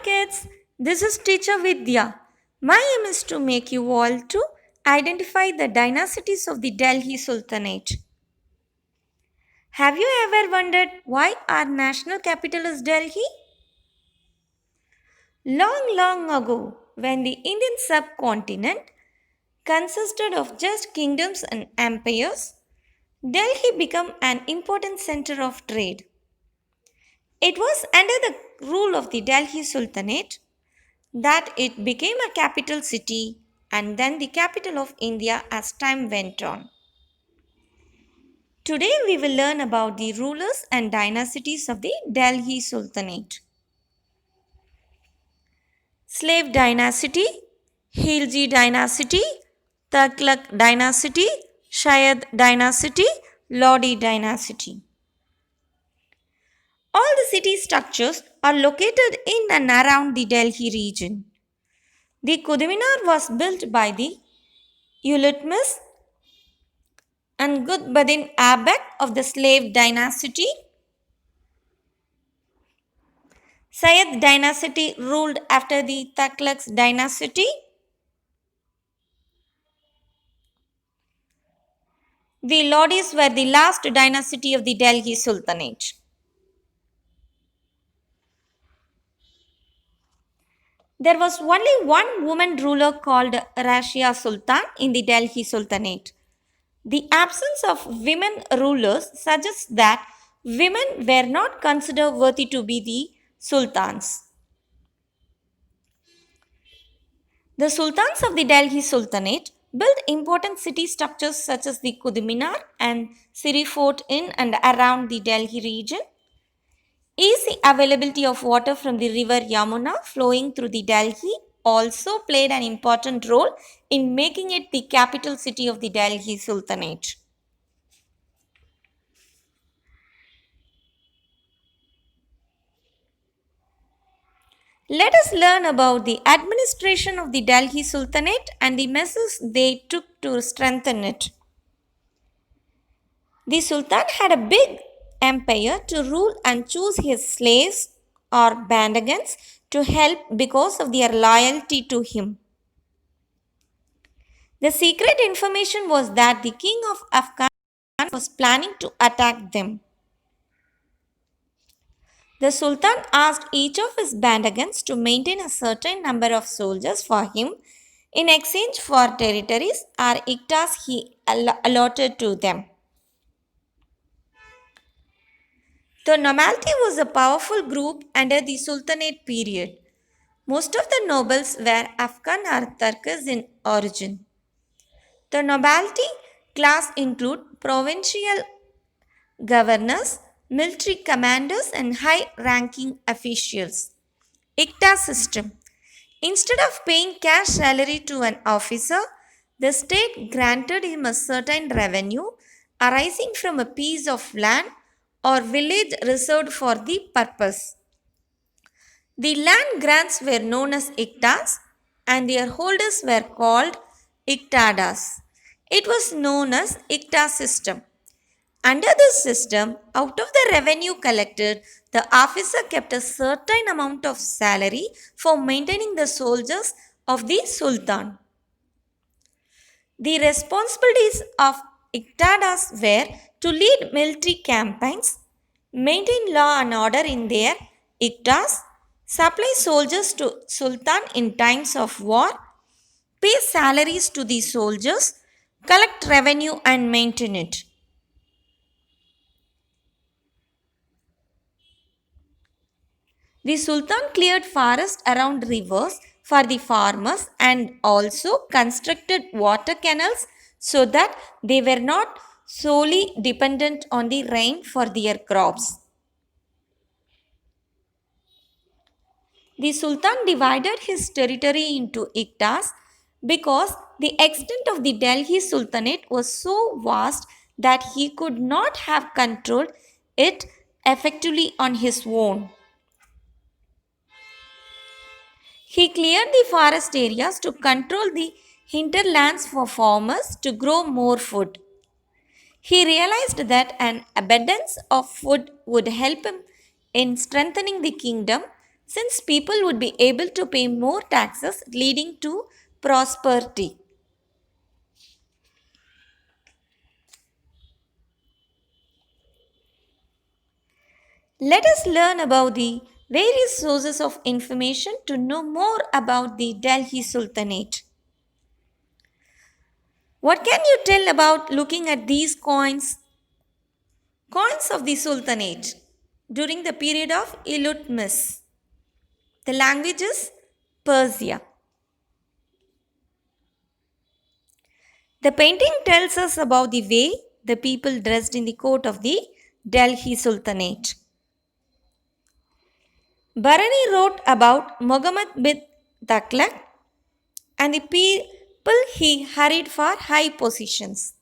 kids, this is teacher Vidya. My aim is to make you all to identify the dynasties of the Delhi Sultanate. Have you ever wondered why our national capital is Delhi? Long ago, when the Indian subcontinent consisted of just kingdoms and empires, Delhi became an important center of trade. It was under the rule of the Delhi Sultanate that it became a capital city and then the capital of India as time went on. Today we will learn about the rulers and dynasties of the Delhi Sultanate. Slave dynasty, Khilji dynasty, Tughlaq dynasty, Shayad dynasty, Lodi dynasty. All the city structures are located in and around the Delhi region. The Qutub Minar was built by the Iltutmish and Qutbuddin Aibak of the slave dynasty. Sayyid dynasty ruled after the Tughlaq dynasty. The Lodis were the last dynasty of the Delhi Sultanate. There was only one woman ruler called Rashia Sultan in the Delhi Sultanate. The absence of women rulers suggests that women were not considered worthy to be the sultans. The sultans of the Delhi Sultanate built important city structures such as the Qutub Minar and Siri Fort in and around the Delhi region. Easy availability of water from the river Yamuna flowing through the Delhi also played an important role in making it the capital city of the Delhi Sultanate. Let us learn about the administration of the Delhi Sultanate and the measures they took to strengthen it. The Sultan had a big empire to rule and choose his slaves or bandagans to help because of their loyalty to him. The secret information was that the king of Afghanistan was planning to attack them. The Sultan asked each of his bandagans to maintain a certain number of soldiers for him in exchange for territories or iktas he allotted to them. The nobility was a powerful group under the Sultanate period. Most of the nobles were Afghan or Turkish in origin. The nobility class include provincial governors, military commanders, and high ranking officials. ICTA system. Instead of paying cash salary to an officer, the state granted him a certain revenue arising from a piece of land or village reserved for the purpose. The land grants were known as ICTAs and their holders were called ICTADAs. It was known as ICTA system. Under this system, out of the revenue collected, the officer kept a certain amount of salary for maintaining the soldiers of the Sultan. The responsibilities of Iqtadas were to lead military campaigns, maintain law and order in their Iqtas, supply soldiers to Sultan in times of war, pay salaries to the soldiers, collect revenue and maintain it. The Sultan cleared forests around rivers for the farmers and also constructed water canals so that they were not solely dependent on the rain for their crops. The Sultan divided his territory into iktas because the extent of the Delhi Sultanate was so vast that he could not have controlled it effectively on his own. He cleared the forest areas to control the hinterlands for farmers to grow more food. He realized that an abundance of food would help him in strengthening the kingdom since people would be able to pay more taxes, leading to prosperity. Let us learn about the various sources of information to know more about the Delhi Sultanate. What can you tell about looking at these coins? Coins of the Sultanate during the period of Iltutmish. The language is Persia. The painting tells us about the way the people dressed in the court of the Delhi Sultanate. Barani wrote about Muhammad bin Taghlaq and the people he hurried for high positions.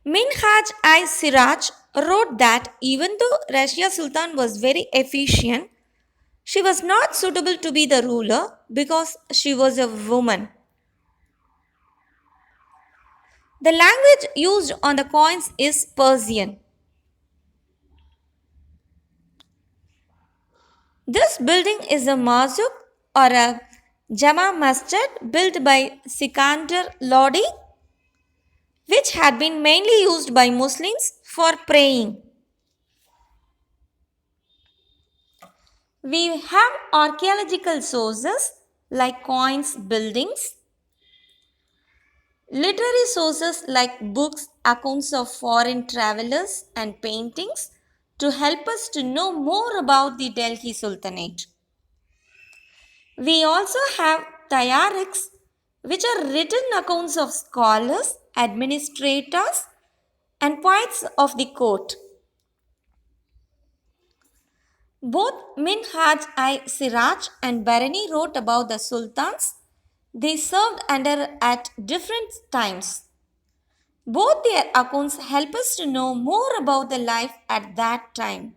Minhaj-i-Siraj wrote that even though Rashia Sultan was very efficient, she was not suitable to be the ruler because she was a woman. The language used on the coins is Persian. This building is a masjid or a Jama Masjid built by Sikandar Lodi, which had been mainly used by Muslims for praying. We have archaeological sources like coins, buildings, literary sources like books, accounts of foreign travelers, and paintings to help us to know more about the Delhi Sultanate. We also have Tayarikhs, which are written accounts of scholars, administrators, and poets of the court. Both Minhaj-i-Siraj and Barani wrote about the sultans they served under at different times. Both their accounts help us to know more about the life at that time.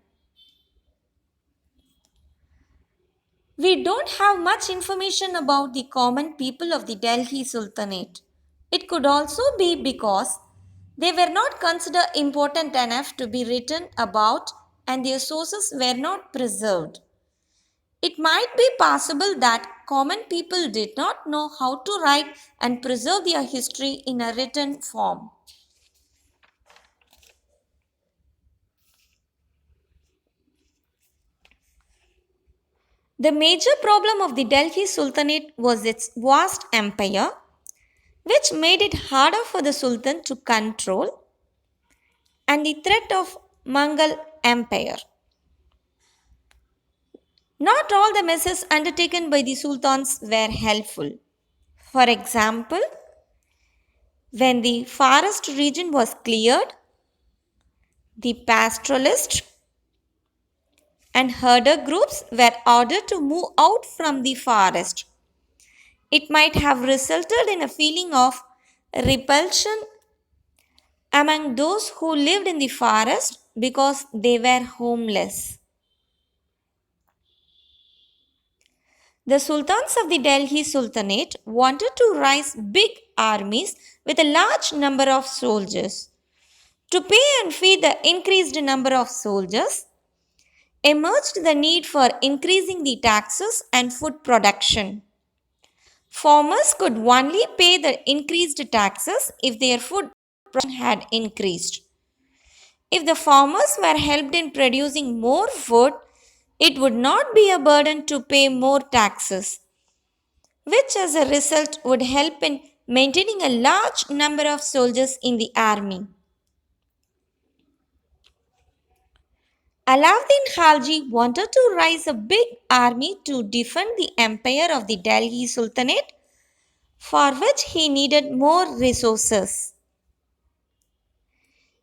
We don't have much information about the common people of the Delhi Sultanate. It could also be because they were not considered important enough to be written about and their sources were not preserved. It might be possible that common people did not know how to write and preserve their history in a written form. The major problem of the Delhi Sultanate was its vast empire, which made it harder for the Sultan to control, and the threat of Mughal Empire. Not all the measures undertaken by the sultans were helpful. For example, when the forest region was cleared, the pastoralists and herder groups were ordered to move out from the forest. It might have resulted in a feeling of repulsion among those who lived in the forest because they were homeless. The sultans of the Delhi Sultanate wanted to raise big armies with a large number of soldiers. To pay and feed the increased number of soldiers, emerged the need for increasing the taxes and food production. Farmers could only pay the increased taxes if their food production had increased. If the farmers were helped in producing more food, it would not be a burden to pay more taxes, which as a result would help in maintaining a large number of soldiers in the army. Alauddin Khalji wanted to raise a big army to defend the empire of the Delhi Sultanate, for which he needed more resources.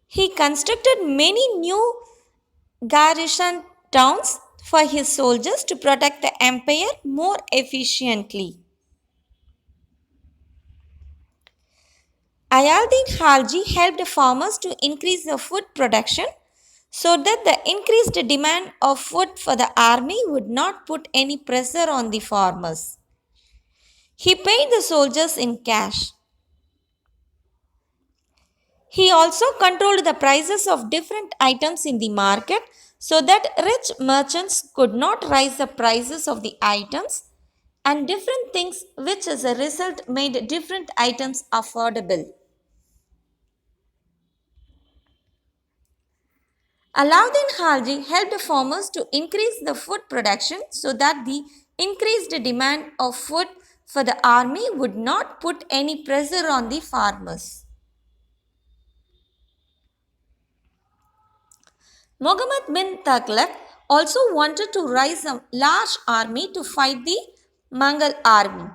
He constructed many new garrison towns for his soldiers to protect the empire more efficiently. Ayalddin Khalji helped farmers to increase the food production so that the increased demand of food for the army would not put any pressure on the farmers. He paid the soldiers in cash. He also controlled the prices of different items in the market so that rich merchants could not raise the prices of the items and different things, which as a result made different items affordable. Alauddin Khalji helped farmers to increase the food production so that the increased demand of food for the army would not put any pressure on the farmers. Muhammad bin Taghlaq also wanted to raise a large army to fight the Mughal army.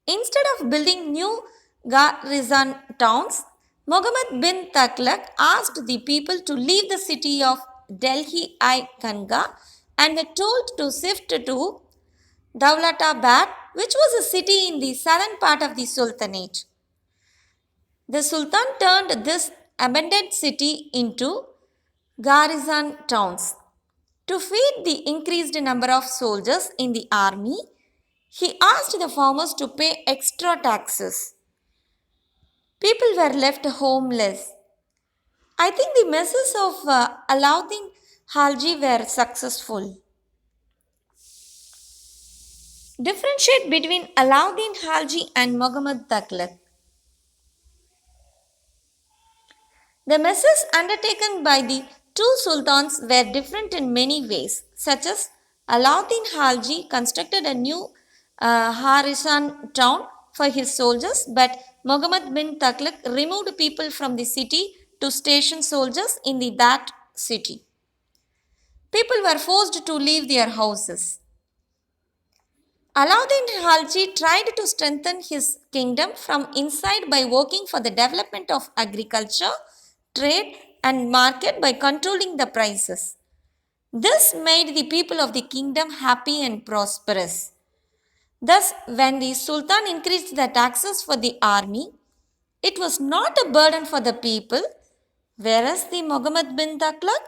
Instead of building new garrison towns, Muhammad bin Taghlaq asked the people to leave the city of Delhi I Ganga and were told to shift to Dawlatabad, which was a city in the southern part of the Sultanate. The Sultan turned this abandoned city into garrison towns. To feed the increased number of soldiers in the army, he asked the farmers to pay extra taxes. People were left homeless. I think the measures of Alauddin Khalji were successful. Differentiate between Alauddin Khalji and Muhammad Taghlaq. The measures undertaken by the two sultans were different in many ways, such as Alauddin Khalji constructed a new Harisan town for his soldiers, but Muhammad bin Taghlaq removed people from the city to station soldiers in that city. People were forced to leave their houses. Alauddin Khalji tried to strengthen his kingdom from inside by working for the development of agriculture, trade, and market by controlling the prices. This made the people of the kingdom happy and prosperous. Thus, when the Sultan increased the taxes for the army, it was not a burden for the people, whereas the Muhammad bin Taghlaq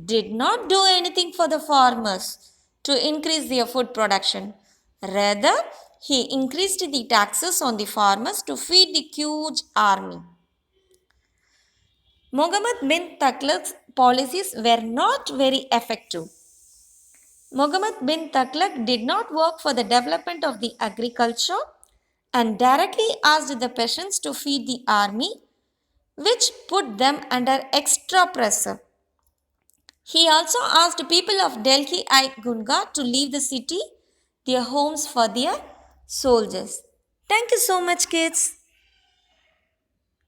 did not do anything for the farmers to increase their food production. Rather, he increased the taxes on the farmers to feed the huge army. Muhammad bin Taghlaq's policies were not very effective. Muhammad bin Taghlaq did not work for the development of the agriculture and directly asked the peasants to feed the army, which put them under extra pressure. He also asked people of Delhi I Gunga to leave the city, their homes for their soldiers. Thank you so much, kids.